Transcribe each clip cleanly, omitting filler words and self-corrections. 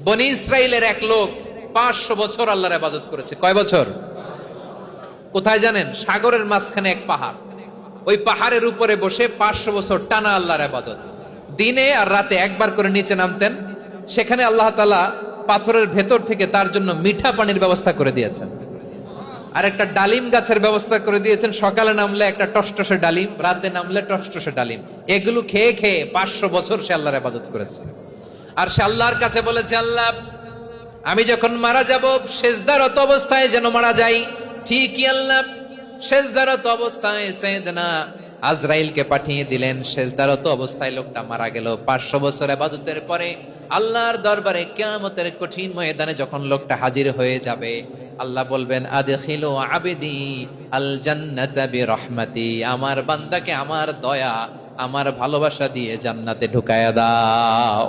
বনি ইসরাইলের এক লোক 500 বছর আল্লাহর ইবাদত করেছে। কয় বছর? কোথায় জানেন? সাগরের মাঝখানে এক পাহাড়, ওই পাহাড়ের উপরে বসে 500 বছর টানা আল্লাহর ইবাদত। দিনে আর রাতে একবার করে নিচে নামতেন। সেখানে আল্লাহ তাআলা পাথরের ভেতর থেকে তার জন্য মিঠা পানির ব্যবস্থা করে দিয়েছেন, আর একটা ডালিম গাছের ব্যবস্থা করে দিয়েছেন। সকালে নামলে একটা টসটসে ডালিম, রাতে নামলে টসটসে ডালিম। এগুলো খেয়ে খেয়ে 500 বছর সে আল্লাহর ইবাদত করেছে। আর সে আল্লাহর কাছে বলেছে, আল্লাহ আমি যখন মারা যাব সেজদারত অবস্থায় যেন মারা যাই। ঠিকই আল্লাহ সেজদারত অবস্থায় সাইয়েদনা আজরাইলকে পাঠিয়ে দিলেন। সেজদারত অবস্থায় লোকটা মারা গেল। 500 বছর ইবাদতের পরে আল্লাহর দরবারে কিয়ামতের কঠিন ময়দানে যখন লোকটা হাজির হয়ে যাবে, আল্লাহ বলবেন, আদখিলু আবদি আল জান্নাতা বিরহমাতি, আমার বান্দাকে আমার দয়া আমার ভালোবাসা দিয়ে জান্নাতে ঢুকায়া দাও।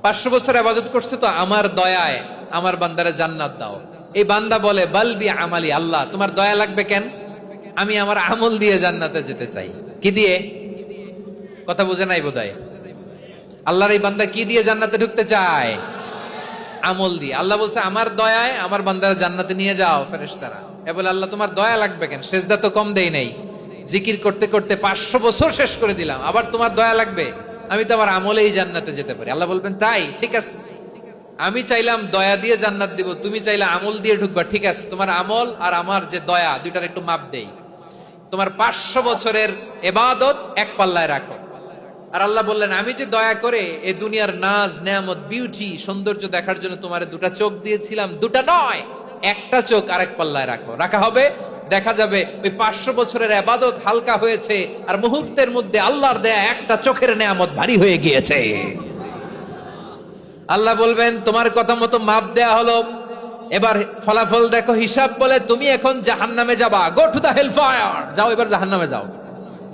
500 বছর ইবাদত করছে তো আমার দয়ায় আমার বান্দারে জান্নাত দাও। এই বান্দা বলে, বালবি আমালি, আল্লাহ তোমার দয়া লাগবে কেন? আমি আমার আমল দিয়ে জান্নাতে যেতে চাই। কি দিয়ে? কথা বুঝে নাই বোধহয়। আল্লাহর এই বান্দা কি দিয়ে জান্নাতে ঢুকতে চায়? আমল দিয়ে। আল্লাহ বলছে, আমার দয়ায় আমার বান্দারে জান্নাতে নিয়ে যাও। ফেরেশতারা এ বলে, আল্লাহ তোমার দয়া লাগবে কেন? সেজদা তো কম দেই নাই, জিকির করতে করতে 500 বছর শেষ করে দিলাম, আবার তোমার দয়া লাগবে? আমি তো আমার আমলেই জান্নাতে যেতে পারি। আল্লাহ বলবেন, তাই ঠিক আছে, আমি চাইলাম দয়া দিয়ে জান্নাত দিব, তুমি চাইলে আমল দিয়ে ঢুকবা। ঠিক আছে, তোমার আমল আর আমার যে দয়া দুইটার একটু মাপ দেই। তোমার 500 বছরের ইবাদত এক পাল্লায় রাখো। আর আল্লাহ বললেন, আমি যে দয়া করে এই দুনিয়ার নাজ নেয়ামত বিউটি সৌন্দর্য দেখার জন্য তোমার দুটা চোখ দিয়েছিলাম, দুটা নয় একটা চোখ আরেক পাল্লায় রাখো। রাখা হবে, দেখা যাবে ওই 500 বছরের ইবাদত হালকা হয়েছে, আর মুহূর্তের মধ্যে আল্লাহর দেয়া একটা চোখের নেয়ামত ভারী হয়ে গিয়েছে। আল্লাহ বলবেন, তোমার কথা মতো মাপ দেয়া হলো, এবার ফলাফল দেখো। হিসাব বলে, তুমি এখন জাহান্নামে যাবা। Go to the hell fire, যাও এবার জাহান্নামে যাও।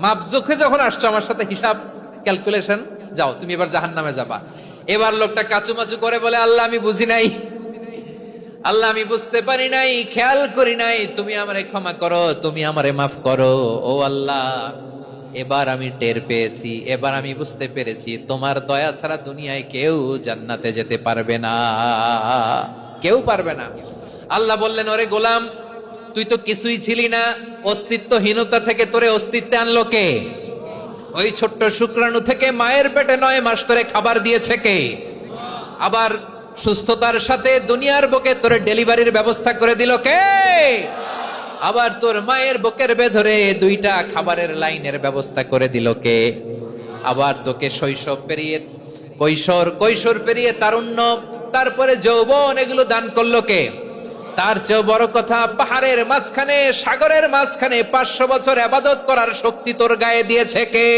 মাপ চোখে যখন আসছো আমার সাথে হিসাব ক্যালকুলেশন, যাও তুমি এবার জাহান্নামে যাবা। এবার লোকটা কাচুমাচু করে বলে, আল্লাহ আমি বুঝি নাই, আল্লাহ আমি বুঝতে পারি নাই, খেয়াল করি নাই, তুমি আমারে ক্ষমা করো, তুমি আমারে মাফ করো। ও আল্লাহ, এবার আমি টের পেয়েছি, এবার আমি বুঝতে পেরেছি, তোমার দয়া ছাড়া দুনিয়ায় কেউ জান্নাতে যেতে পারবে না, কেউ পারবে না। আল্লাহ বললেন, ওরে গোলাম, তুই তো কিছুই ছিলি না, অস্তিত্বহীনতা থেকে তোরে অস্তিত্বে আনলো কে? ওই ছোট্ট শুক্রাণু থেকে মায়ের পেটে 9 মাস ধরে খাবার দিয়েছে কে? আবার সুস্থতার সাথে দুনিয়ার বুকে তোরে ডেলিভারির ব্যবস্থা করে দিল কে? আবার তোর মায়ের বুকের ভেতরে 2টা খাবারের লাইনের ব্যবস্থা করে দিল কে? আবার তোকে শৈশব পেরিয়ে কৈশোর পেরিয়ে তারুণ্য, তারপরে যৌবন, এগুলো দান করলো কে? তার চেয়ে বড় কথা, পাহাড়ের মাঝখানে সাগরের মাঝখানে 500 বছর ইবাদত করার শক্তি তোর গায়ে দিয়েছে কে?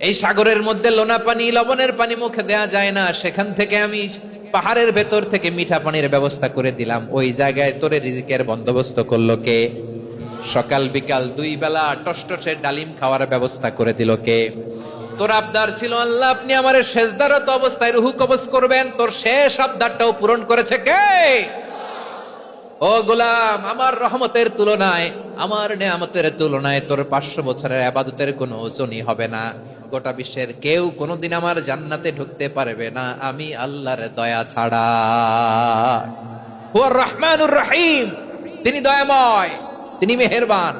এই সাগরের মধ্যে লোনা পানি, লবণের পানি মুখে দেয়া যায় না, সেখান থেকে আমি পাহাড়ের ভেতর থেকে মিঠা পানির ব্যবস্থা করে দিলাম। ওই জায়গায় তোরে রিজিকের বন্দোবস্ত করলো কে? সকাল বিকাল 2 বেলা টসটসে ডালিম খাওয়ার ব্যবস্থা করে দিল কে? তোর আবদার ছিল, আল্লাহ আপনি আমার সেজদারত অবস্থায় রুহু কবজ করবেন, তোর শেষ আবদারটাও পূরণ করেছে কে? ও গোলাম, আমার রহমতের তুলনায়, আমার নেয়ামতের তুলনায় তোর 500 বছরের ইবাদতের কোনো ওজনই হবে না। গোটা বিশ্বের কেউ কোনোদিন আমার জান্নাতে ঢুকতে পারবে না, আমি আল্লাহর দয়া ছাড়া। হুয়ার রহমানুর রহিম, তিনি দয়াময়, তিনি মেহেরবান।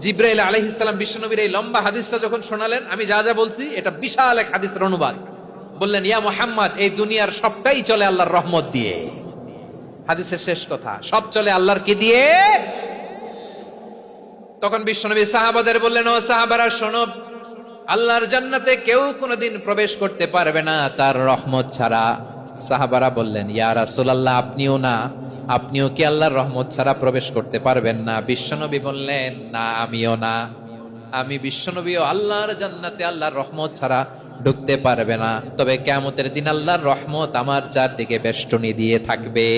জিবরাইল আলাইহিস সালাম বিশ্বনবীর এই লম্বা হাদিসটা যখন শোনালেন, আমি যা যা বলছি এটা বিশাল এক হাদিসের অনুবাদ। বললেন, ইয়া মুহাম্মদ, এই দুনিয়ার সবটাই চলে আল্লাহর রহমত দিয়ে। হাদিসের শেষ কথা, সব চলে আল্লাহর কি দিয়ে? তখন বিশ্বনবী সাহাবাদের বললেন, ও সাহাবারা শোনো, আল্লাহর জান্নাতে কেউ কোনোদিন প্রবেশ করতে পারবে না তার রহমত ছাড়া। সাহাবারা বললেন, ইয়া রাসূলুল্লাহ, আপনিও না, আপনিও কি আল্লাহর রহমত ছাড়া প্রবেশ করতে পারবেন না? বিশ্বনবী বললেন, না আমিও না, আমি বিশ্বনবীও আল্লাহর জান্নাতে আল্লাহর রহমত ছাড়া ঢুকতে পারবে না। তবে কিয়ামতের দিন আল্লাহর রহমত আমার চারদিকে বেষ্টনী দিয়ে থাকবে।